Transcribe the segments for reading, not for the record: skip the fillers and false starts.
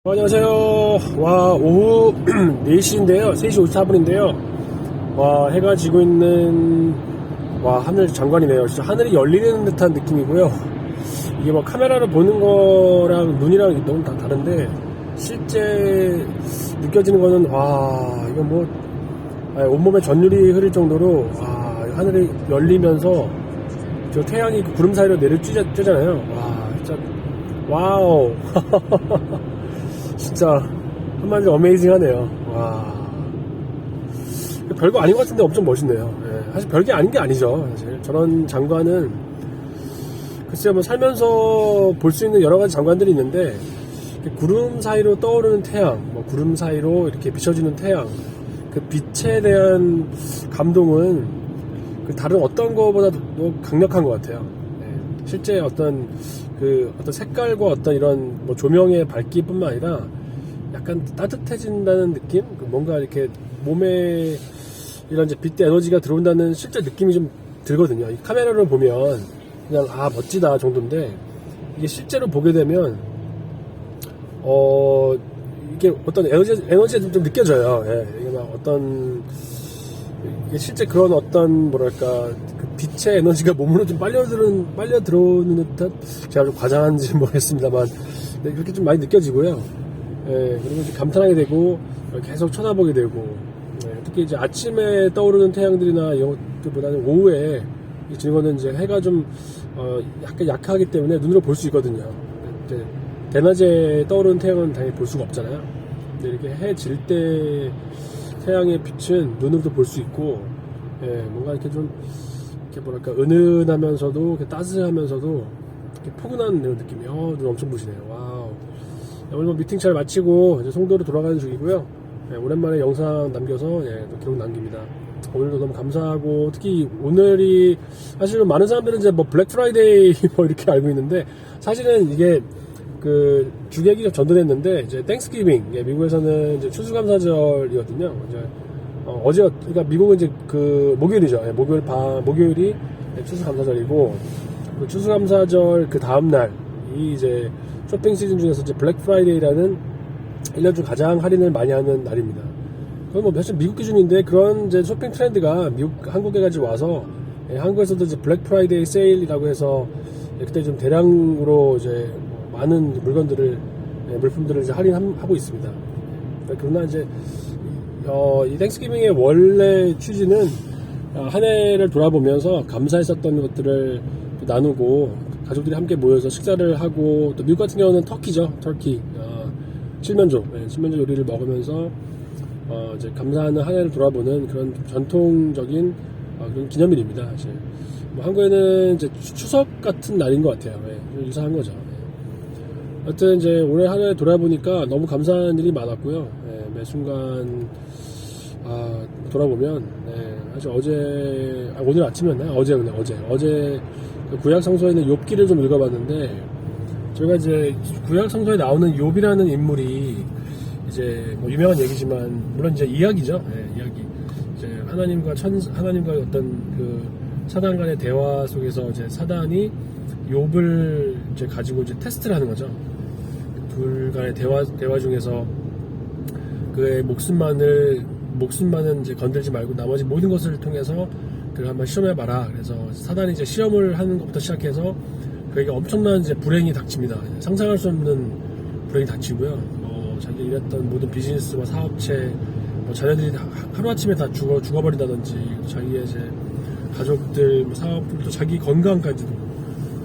안녕하세요. 와, 오후 4시인데요. 3시 54분인데요. 와, 해가 지고 있는, 와, 하늘 장관이네요. 진짜 하늘이 열리는 듯한 느낌이고요. 이게 뭐 카메라로 보는 거랑 눈이랑 너무 다 다른데, 실제 느껴지는 거는, 와, 이거 뭐, 온몸에 전율이 흐를 정도로, 와, 하늘이 열리면서, 저 태양이 그 구름 사이로 내려쬐잖아요. 와, 진짜, 와우. 진짜 한마디로 어메이징하네요. 와, 별거 아닌 것 같은데 엄청 멋있네요. 예, 사실 별게 아닌 게 아니죠. 사실 저런 장관은 글쎄요, 뭐 살면서 볼 수 있는 여러 가지 장관들이 있는데, 구름 사이로 떠오르는 태양, 뭐 구름 사이로 이렇게 비춰지는 태양, 그 빛에 대한 감동은 그 다른 어떤 거보다도 강력한 것 같아요. 예, 실제 어떤 색깔과 어떤 이런 뭐 조명의 밝기뿐만 아니라 약간 따뜻해진다는 느낌? 뭔가 이렇게 몸에 이런 이제 빛의 에너지가 들어온다는 실제 느낌이 좀 들거든요. 이 카메라로 보면 그냥 멋지다 정도인데, 이게 실제로 보게 되면 이게 어떤 에너지가 좀 느껴져요. 예, 이게 막 어떤 이게 실제 그런 어떤 뭐랄까 그 빛의 에너지가 몸으로 좀 빨려 들어오는 듯한, 제가 좀 과장한지 모르겠습니다만, 네, 그렇게 좀 많이 느껴지고요. 예, 그리고 이제 감탄하게 되고 계속 쳐다보게 되고, 예, 특히 이제 아침에 떠오르는 태양들이나 이런 것들보다는 오후에 지는 거는 이제 해가 좀 약간 약하기 때문에 눈으로 볼 수 있거든요. 이제 대낮에 떠오르는 태양은 당연히 볼 수가 없잖아요. 근데 이렇게 해 질 때 태양의 빛은 눈으로도 볼 수 있고, 예, 뭔가 이렇게 좀 이렇게 뭐랄까 은은하면서도 이렇게 따스하면서도 이렇게 포근한 이런 느낌이, 눈 엄청 부시네요. 와우. 오늘 뭐 미팅 잘 마치고 이제 송도로 돌아가는 중이고요. 예, 오랜만에 영상 남겨서 또 기록 남깁니다. 오늘도 너무 감사하고, 특히 오늘이 사실 많은 사람들은 이제 뭐 블랙 프라이데이 뭐 이렇게 알고 있는데, 사실은 이게 그 주객이 전도됐는데 이제 땡스기빙, 미국에서는 이제 추수감사절이거든요. 이제 어제, 그러니까 미국은 이제 그 목요일이죠. 목요일이 추수감사절이고, 그 추수감사절 그 다음 날이 이제 쇼핑 시즌 중에서 이제 블랙 프라이데이라는 1년 중 가장 할인을 많이 하는 날입니다. 그건 뭐 사실 미국 기준인데, 그런 이제 쇼핑 트렌드가 한국에까지 와서, 한국에서도 이제 블랙 프라이데이 세일이라고 해서 그때 좀 대량으로 이제 많은 물품들을 이제 할인하고 있습니다. 그러나 이제 이 땡스기빙의 원래 취지는 한 해를 돌아보면서 감사했었던 것들을 나누고, 가족들이 함께 모여서 식사를 하고, 또 미국 같은 경우는 터키죠. 터키 칠면조 요리를 먹으면서 이제 감사하는 한 해를 돌아보는 그런 전통적인 그런 기념일입니다. 사실 뭐 한국에는 이제 추석 같은 날인 것 같아요. 좀 유사한 거죠. 하여튼 이제 올해 한 해 돌아보니까 너무 감사한 일이 많았고요. 매 순간 돌아보면, 사실 오늘 아침이었나요? 어제 그 구약 성서에 있는 욥기를 좀 읽어봤는데, 저희가 이제 구약 성서에 나오는 욥이라는 인물이 이제 뭐 유명한 얘기지만, 물론 이제 이야기죠. 이야기. 이제 하나님과 어떤 그 사단 간의 대화 속에서 이제 사단이 욥을 이제 가지고 이제 테스트를 하는 거죠. 둘 간의 대화 중에서 그의 목숨만은 이제 건들지 말고 나머지 모든 것을 통해서 그를 한번 시험해봐라. 그래서 사단이 이제 시험을 하는 것부터 시작해서 그에게 엄청난 이제 불행이 닥칩니다. 상상할 수 없는 불행이 닥치고요. 자기 일했던 모든 비즈니스와 사업체, 자녀들이 하루아침에 다 죽어버린다든지, 자기의 이제 가족들, 사업들, 또 자기 건강까지도,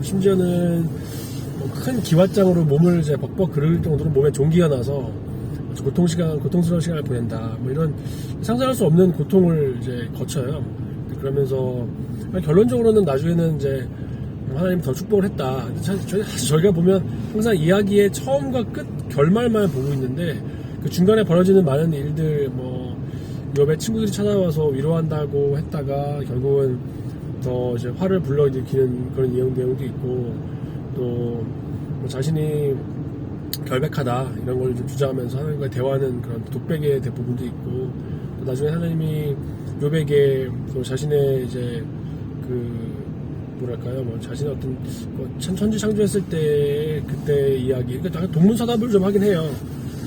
심지어는 큰 기왓장으로 몸을 이제 벅벅 그를 정도로 몸에 종기가 나서 고통스러운 시간을 보낸다. 뭐 이런 상상할 수 없는 고통을 이제 거쳐요. 그러면서 결론적으로는 나중에는 이제 하나님이 더 축복을 했다. 저희가 보면 항상 이야기의 처음과 끝 결말만 보고 있는데, 그 중간에 벌어지는 많은 일들, 욥의 친구들이 찾아와서 위로한다고 했다가 결국은 더 이제 화를 불러일으키는 그런 내용도 있고, 또 자신이 결백하다 이런 걸 좀 주장하면서 하나님과 대화하는 그런 독백의 부분도 있고, 또 나중에 하나님이 욥에게 또 자신의 이제 자신의 어떤 천지 창조했을 때 그때 이야기, 그러니까 동문서답을 좀 하긴 해요.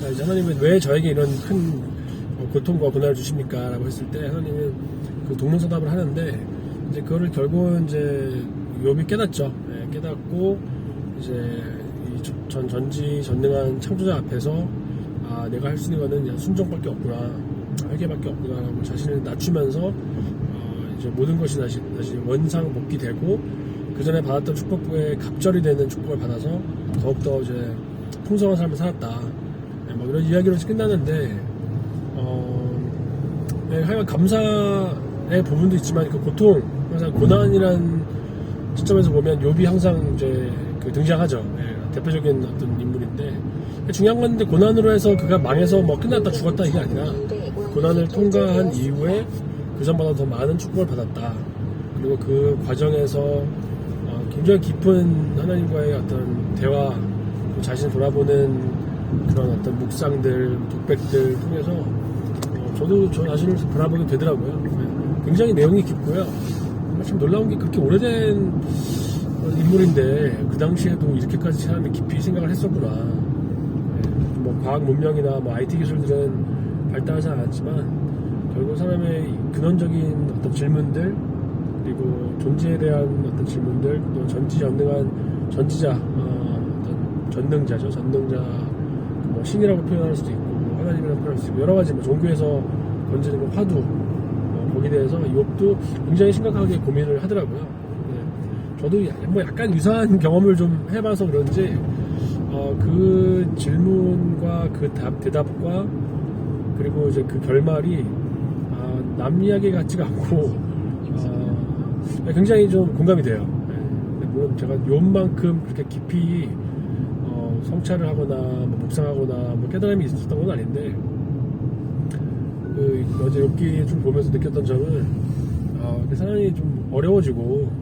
그러니까 이제 하나님은 왜 저에게 이런 큰 고통과 고난을 주십니까? 라고 했을 때 하나님은 그 동문서답을 하는데 이제 그거를 결국은 이제 욥이 깨닫죠. 예, 깨닫고 이제 이 전지전능한 창조자 앞에서 아 내가 할 수 있는 거는 그냥 순종밖에 없구나, 회개밖에 없구나라고 자신을 낮추면서 이제 모든 것이 다시 원상복귀 되고 그 전에 받았던 축복에 갑절이 되는 축복을 받아서 더욱더 이제 풍성한 삶을 살았다. 예, 뭐 이런 이야기로 끝나는데 예, 하여간 감사의 부분도 있지만 그 고통, 항상 고난이란 시점에서 보면 욥이 항상 이제 그 등장하죠. 예, 대표적인 어떤 인물인데 중요한 건 고난으로 해서 그가 망해서 뭐 끝났다 죽었다 이게 아니라 고난을 통과한 이후에 그 전보다 더 많은 축복을 받았다. 그리고 그 과정에서 굉장히 깊은 하나님과의 어떤 대화, 자신을 돌아보는 그런 어떤 묵상들, 독백들 통해서 저도 저 자신을 바라보게 되더라고요. 네. 굉장히 내용이 깊고요. 참 놀라운 게 그렇게 오래된 인물인데 그 당시에도 이렇게까지 사람이 깊이 생각을 했었구나. 네. 뭐 과학 문명이나 뭐 IT 기술들은 발달하지 않았지만 결국 사람의 근원적인 어떤 질문들 그리고 존재에 대한 어떤 질문들 또 전지전능한 전지자 어떤 전능자죠. 전능자 뭐 신이라고 표현할 수도 있고 하나님이라고 표현할 수 있고 여러 가지 뭐 종교에서 건지는 그 화두 거기에 대해서 욥도 굉장히 심각하게 고민을 하더라고요. 네. 저도 뭐 약간 유사한 경험을 좀 해봐서 그런지 그 질문과 그 대답과 그리고 이제 그 결말이 남 이야기 같지가 않고 굉장히 좀 공감이 돼요. 네. 물론 제가 욥만큼 그렇게 깊이 성찰을 하거나 뭐 묵상하거나 뭐 깨달음이 있었던 건 아닌데 그 어제 욥기 좀 보면서 느꼈던 점은 사람이 좀 어려워지고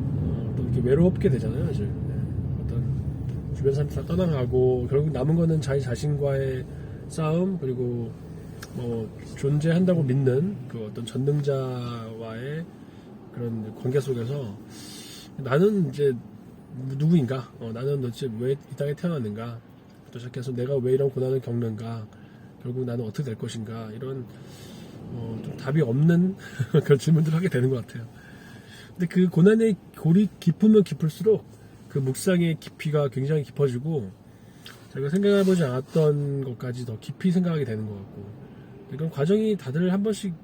또 이렇게 외롭게 되잖아요. 사실 어떤 주변 사람들 다 떠나가고 결국 남은 거는 자기 자신과의 싸움 그리고 뭐 존재한다고 믿는 그 어떤 전능자와의 그런 관계 속에서 나는 이제 누구인가? 나는 도대체 왜 이 땅에 태어났는가? 부터 시작해서 내가 왜 이런 고난을 겪는가? 결국 나는 어떻게 될 것인가? 이런 좀 답이 없는 그런 질문들을 하게 되는 것 같아요. 근데 그 고난의 골이 깊으면 깊을수록 그 묵상의 깊이가 굉장히 깊어지고 제가 생각해보지 않았던 것까지 더 깊이 생각하게 되는 것 같고 그런 과정이 다들 한 번씩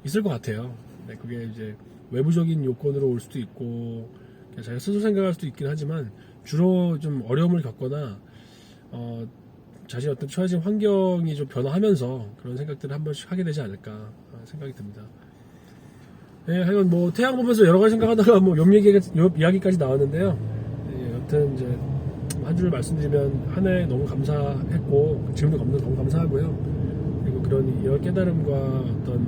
있을 것 같아요. 네, 그게 이제 외부적인 요건으로 올 수도 있고 자기가 스스로 생각할 수도 있긴 하지만 주로 좀 어려움을 겪거나 자신의 어떤 처해진 환경이 좀 변화하면서 그런 생각들을 한 번씩 하게 되지 않을까 생각이 듭니다. 네, 하여간 뭐 태양 보면서 여러 가지 생각하다가 뭐 욥 이야기까지 나왔는데요. 네, 여튼 이제 한 줄 말씀드리면 한 해 너무 감사했고 지금도 너무 감사하고요. 그리고 그런 이런 깨달음과 어떤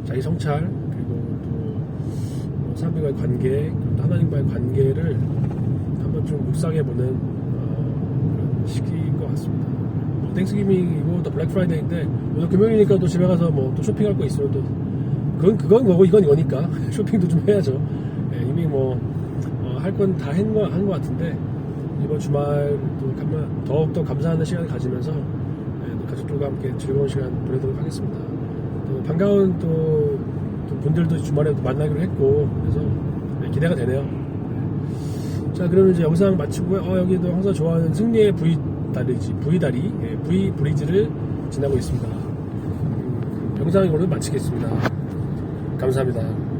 자기 성찰 그리고 또 사람들과의 관계 또 하나님과의 관계를 한번 좀 묵상해보는 그런 시기인 것 같습니다. 뭐 땡스기빙이고 또 블랙 프라이데이인데 오늘 금요일이니까 또 집에 가서 뭐 또 쇼핑할 거 있으면 또 그건 거고 이건 이거니까 쇼핑도 좀 해야죠. 네, 이미 뭐 할 건 다 한 것 같은데 이번 주말 또 더욱더 감사하는 시간을 가지면서 네, 가족들과 함께 즐거운 시간 보내도록 하겠습니다. 또 반가운 또 분들도 주말에 만나기로 했고 그래서 네, 기대가 되네요. 네. 자 그러면 이제 영상 마치고요. 여기도 항상 좋아하는 승리의 V 브리지를 지나고 있습니다. 영상 이걸로 마치겠습니다. 감사합니다.